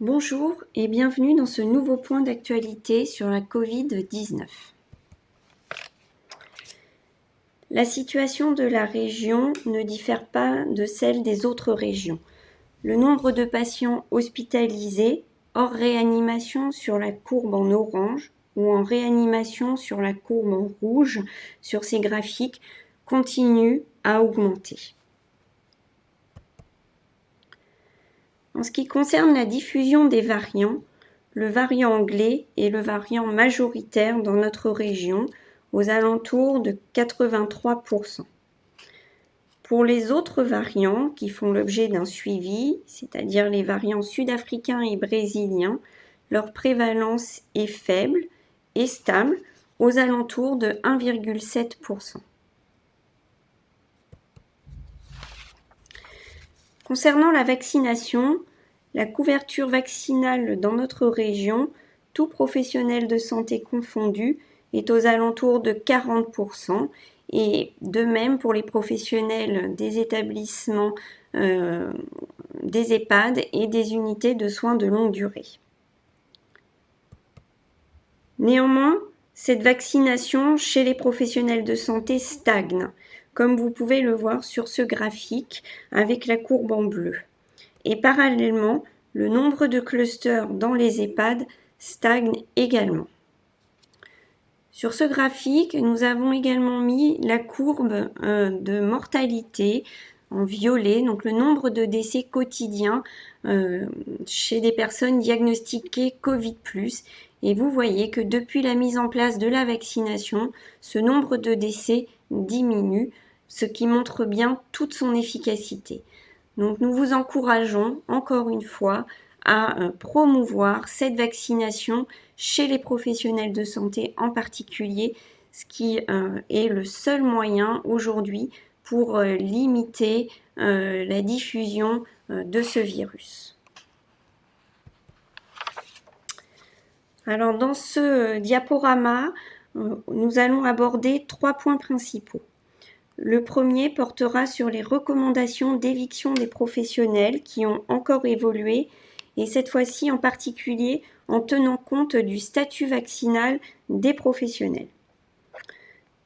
Bonjour et bienvenue dans ce nouveau point d'actualité sur la Covid-19. La situation de la région ne diffère pas de celle des autres régions. Le nombre de patients hospitalisés hors réanimation sur la courbe en orange ou en réanimation sur la courbe en rouge sur ces graphiques continue à augmenter. En ce qui concerne la diffusion des variants, le variant anglais est le variant majoritaire dans notre région, aux alentours de 83%. Pour les autres variants qui font l'objet d'un suivi, c'est-à-dire les variants sud-africains et brésiliens, leur prévalence est faible et stable, aux alentours de 1,7%. Concernant la vaccination, la couverture vaccinale dans notre région, tout professionnel de santé confondu, est aux alentours de 40%, et de même pour les professionnels des établissements, des EHPAD et des unités de soins de longue durée. Néanmoins, cette vaccination chez les professionnels de santé stagne, comme vous pouvez le voir sur ce graphique avec la courbe en bleu. Et parallèlement, le nombre de clusters dans les EHPAD stagne également. Sur ce graphique, nous avons également mis la courbe de mortalité en violet, donc le nombre de décès quotidiens chez des personnes diagnostiquées Covid+. Et vous voyez que depuis la mise en place de la vaccination, ce nombre de décès diminue, ce qui montre bien toute son efficacité. Donc nous vous encourageons encore une fois à promouvoir cette vaccination chez les professionnels de santé en particulier, ce qui est le seul moyen aujourd'hui pour limiter la diffusion de ce virus. Alors dans ce diaporama, nous allons aborder 3 points principaux. Le premier portera sur les recommandations d'éviction des professionnels qui ont encore évolué, et cette fois-ci en particulier en tenant compte du statut vaccinal des professionnels.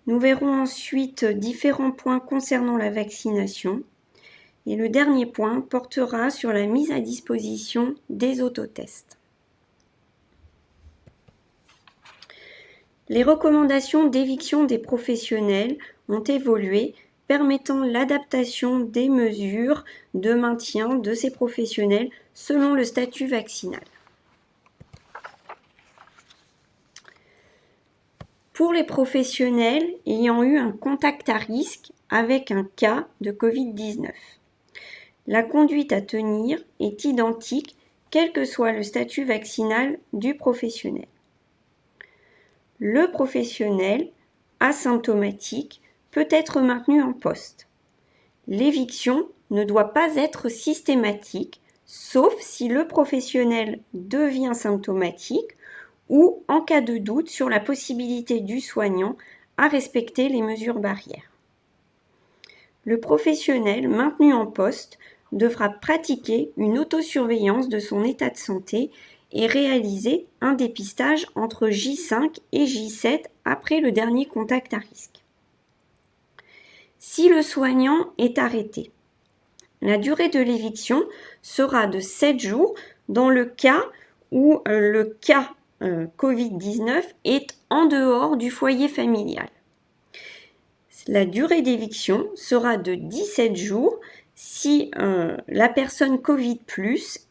Nous verrons ensuite différents points concernant la vaccination, et le dernier point portera sur la mise à disposition des autotests. Les recommandations d'éviction des professionnels ont évolué, permettant l'adaptation des mesures de maintien de ces professionnels selon le statut vaccinal. Pour les professionnels ayant eu un contact à risque avec un cas de Covid-19, la conduite à tenir est identique quel que soit le statut vaccinal du professionnel. Le professionnel asymptomatique peut être maintenu en poste. L'éviction ne doit pas être systématique, sauf si le professionnel devient symptomatique ou en cas de doute sur la possibilité du soignant à respecter les mesures barrières. Le professionnel maintenu en poste devra pratiquer une autosurveillance de son état de santé et réaliser un dépistage entre J5 et J7 après le dernier contact à risque. Si le soignant est arrêté, la durée de l'éviction sera de 7 jours dans le cas où le cas Covid-19 est en dehors du foyer familial. La durée d'éviction sera de 17 jours si la personne Covid+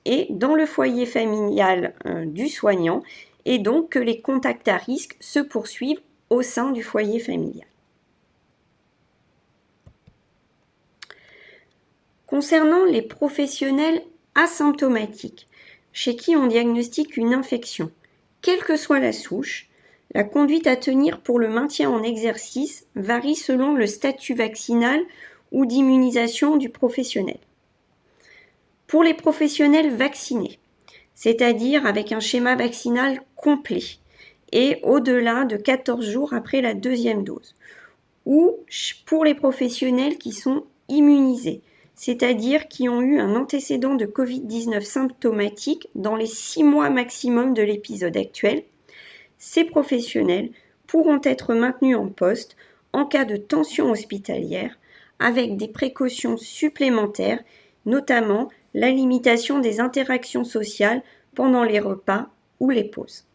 est dans le foyer familial du soignant et donc que les contacts à risque se poursuivent au sein du foyer familial. Concernant les professionnels asymptomatiques, chez qui on diagnostique une infection, quelle que soit la souche, la conduite à tenir pour le maintien en exercice varie selon le statut vaccinal ou d'immunisation du professionnel. Pour les professionnels vaccinés, c'est-à-dire avec un schéma vaccinal complet et au-delà de 14 jours après la deuxième dose, ou pour les professionnels qui sont immunisés, c'est-à-dire qui ont eu un antécédent de Covid-19 symptomatique dans les 6 mois maximum de l'épisode actuel, ces professionnels pourront être maintenus en poste en cas de tension hospitalière avec des précautions supplémentaires, notamment la limitation des interactions sociales pendant les repas ou les pauses.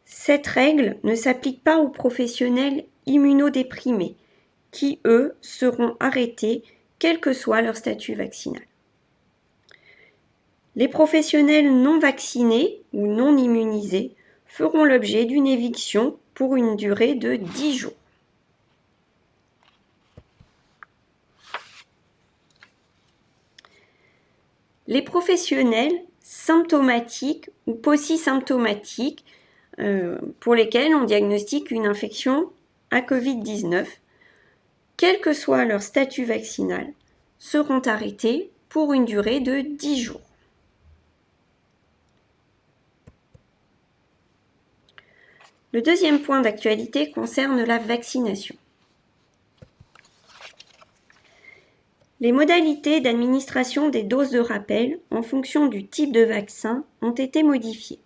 Cette règle ne s'applique pas aux professionnels immunodéprimés qui, eux, seront arrêtés quel que soit leur statut vaccinal. Les professionnels non vaccinés ou non immunisés feront l'objet d'une éviction pour une durée de 10 jours. Les professionnels symptomatiques ou paucisymptomatiques pour lesquels on diagnostique une infection à Covid-19, quel que soit leur statut vaccinal, seront arrêtés pour une durée de 10 jours. Le deuxième point d'actualité concerne la vaccination. Les modalités d'administration des doses de rappel en fonction du type de vaccin ont été modifiées.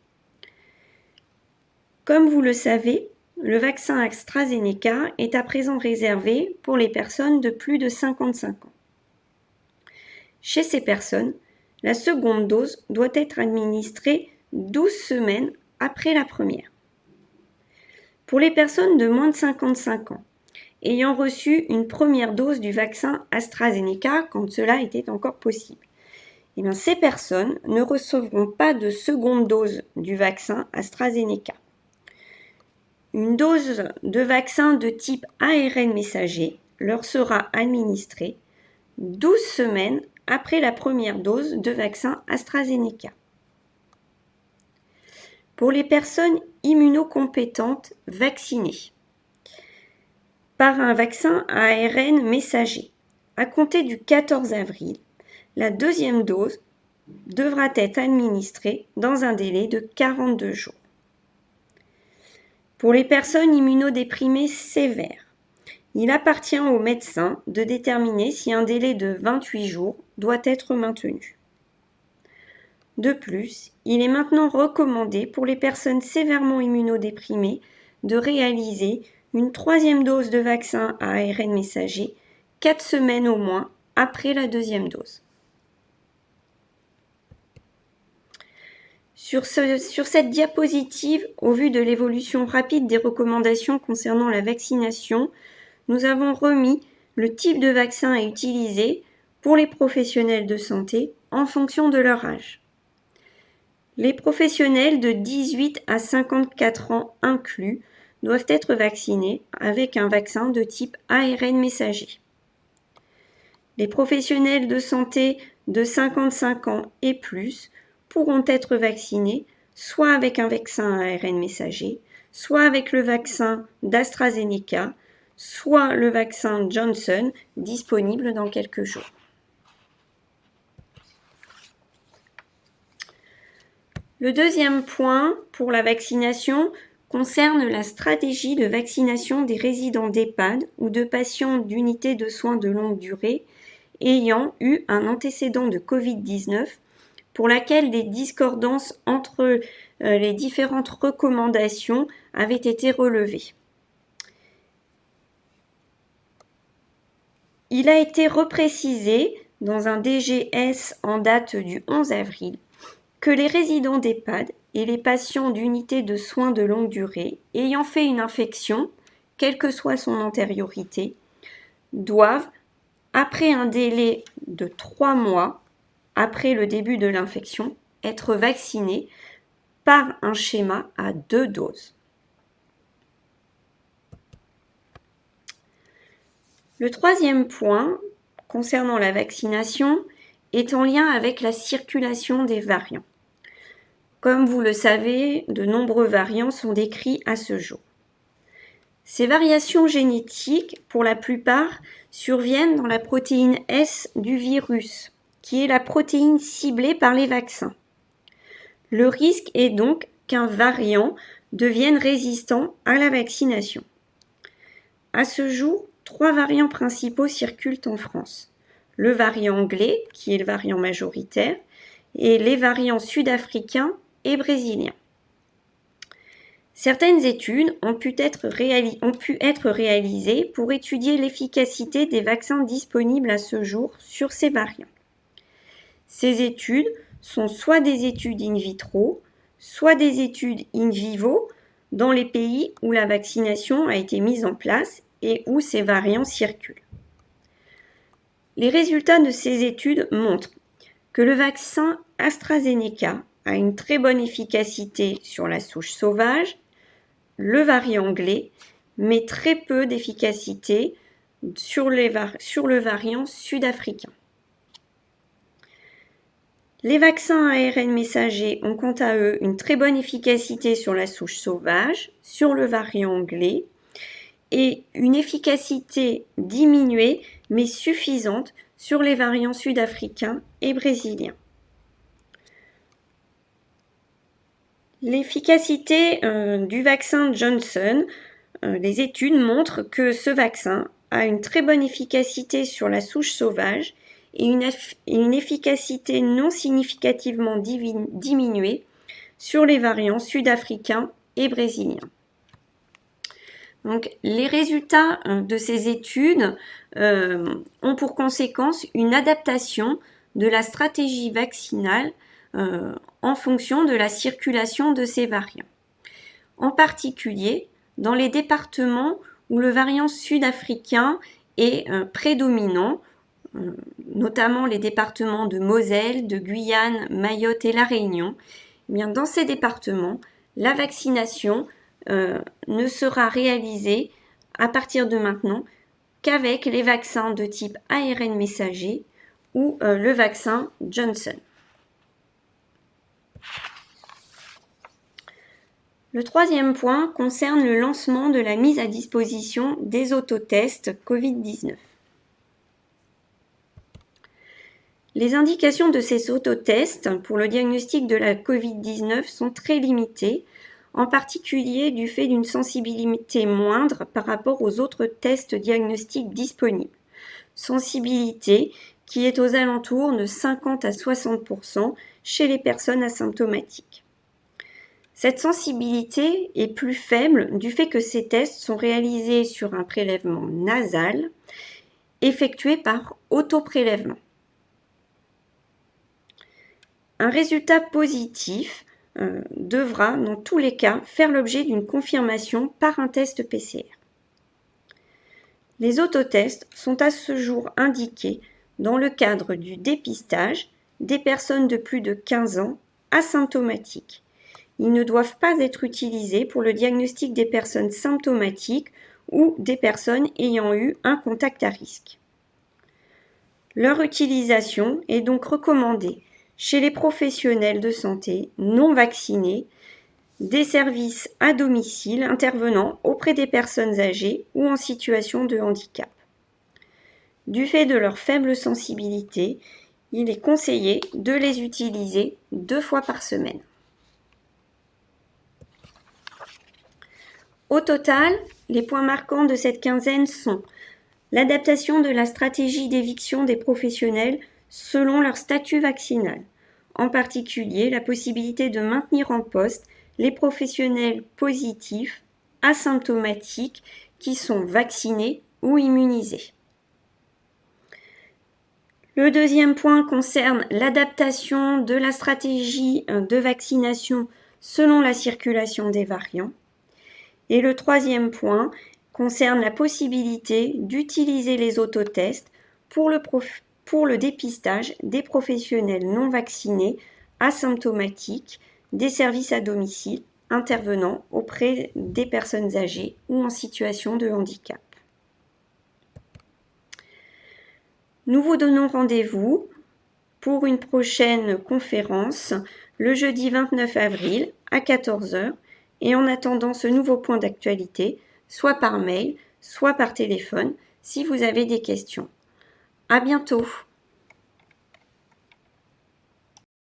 Comme vous le savez, le vaccin AstraZeneca est à présent réservé pour les personnes de plus de 55 ans. Chez ces personnes, la seconde dose doit être administrée 12 semaines après la première. Pour les personnes de moins de 55 ans, ayant reçu une première dose du vaccin AstraZeneca quand cela était encore possible, ces personnes ne recevront pas de seconde dose du vaccin AstraZeneca. Une dose de vaccin de type ARN messager leur sera administrée 12 semaines après la première dose de vaccin AstraZeneca. Pour les personnes immunocompétentes vaccinées par un vaccin à ARN messager, à compter du 14 avril, la deuxième dose devra être administrée dans un délai de 42 jours. Pour les personnes immunodéprimées sévères, il appartient au médecin de déterminer si un délai de 28 jours doit être maintenu. De plus, il est maintenant recommandé pour les personnes sévèrement immunodéprimées de réaliser une troisième dose de vaccin à ARN messager 4 semaines au moins après la deuxième dose. Sur cette diapositive, au vu de l'évolution rapide des recommandations concernant la vaccination, nous avons remis le type de vaccin à utiliser pour les professionnels de santé en fonction de leur âge. Les professionnels de 18 à 54 ans inclus doivent être vaccinés avec un vaccin de type ARN messager. Les professionnels de santé de 55 ans et plus pourront être vaccinés soit avec un vaccin à ARN messager, soit avec le vaccin d'AstraZeneca, soit le vaccin Johnson disponible dans quelques jours. Le deuxième point pour la vaccination concerne la stratégie de vaccination des résidents d'EHPAD ou de patients d'unités de soins de longue durée ayant eu un antécédent de Covid-19 pour laquelle des discordances entre les différentes recommandations avaient été relevées. Il a été reprécisé dans un DGS en date du 11 avril que les résidents d'EHPAD et les patients d'unités de soins de longue durée ayant fait une infection, quelle que soit son antériorité, doivent, après un délai de 3 mois après le début de l'infection, être vaccinés par un schéma à 2 doses. Le troisième point concernant la vaccination est en lien avec la circulation des variants. Comme vous le savez, de nombreux variants sont décrits à ce jour. Ces variations génétiques, pour la plupart, surviennent dans la protéine S du virus, qui est la protéine ciblée par les vaccins. Le risque est donc qu'un variant devienne résistant à la vaccination. À ce jour, 3 variants principaux circulent en France. Le variant anglais, qui est le variant majoritaire, et les variants sud-africains et brésiliens. Certaines études ont pu être réalisées pour étudier l'efficacité des vaccins disponibles à ce jour sur ces variants. Ces études sont soit des études in vitro, soit des études in vivo dans les pays où la vaccination a été mise en place et où ces variants circulent. Les résultats de ces études montrent que le vaccin AstraZeneca a une très bonne efficacité sur la souche sauvage, le variant anglais, mais très peu d'efficacité sur le variant sud-africain. Les vaccins ARN messagers ont quant à eux une très bonne efficacité sur la souche sauvage, sur le variant anglais, et une efficacité diminuée mais suffisante sur les variants sud-africains et brésiliens. L'efficacité du vaccin Johnson, les études montrent que ce vaccin a une très bonne efficacité sur la souche sauvage et une efficacité non significativement diminuée sur les variants sud-africains et brésiliens. Donc, les résultats de ces études ont pour conséquence une adaptation de la stratégie vaccinale en fonction de la circulation de ces variants. En particulier, dans les départements où le variant sud-africain est prédominant, notamment les départements de Moselle, de Guyane, Mayotte et La Réunion, eh bien, dans ces départements, la vaccination ne sera réalisée à partir de maintenant qu'avec les vaccins de type ARN messager ou le vaccin Johnson. Le troisième point concerne le lancement de la mise à disposition des autotests Covid-19. Les indications de ces autotests pour le diagnostic de la Covid-19 sont très limitées, en particulier du fait d'une sensibilité moindre par rapport aux autres tests diagnostiques disponibles. Sensibilité qui est aux alentours de 50 à 60% chez les personnes asymptomatiques. Cette sensibilité est plus faible du fait que ces tests sont réalisés sur un prélèvement nasal effectué par autoprélèvement. Un résultat positif devra, dans tous les cas, faire l'objet d'une confirmation par un test PCR. Les autotests sont à ce jour indiqués dans le cadre du dépistage des personnes de plus de 15 ans asymptomatiques. Ils ne doivent pas être utilisés pour le diagnostic des personnes symptomatiques ou des personnes ayant eu un contact à risque. Leur utilisation est donc recommandée chez les professionnels de santé non vaccinés, des services à domicile intervenant auprès des personnes âgées ou en situation de handicap. Du fait de leur faible sensibilité, il est conseillé de les utiliser 2 fois par semaine. Au total, les points marquants de cette quinzaine sont l'adaptation de la stratégie d'éviction des professionnels selon leur statut vaccinal, en particulier la possibilité de maintenir en poste les professionnels positifs, asymptomatiques, qui sont vaccinés ou immunisés. Le deuxième point concerne l'adaptation de la stratégie de vaccination selon la circulation des variants. Et le troisième point concerne la possibilité d'utiliser les autotests pour le dépistage des professionnels non vaccinés asymptomatiques des services à domicile intervenant auprès des personnes âgées ou en situation de handicap. Nous vous donnons rendez-vous pour une prochaine conférence le jeudi 29 avril à 14h. Et en attendant ce nouveau point d'actualité, soit par mail, soit par téléphone, si vous avez des questions. À bientôt!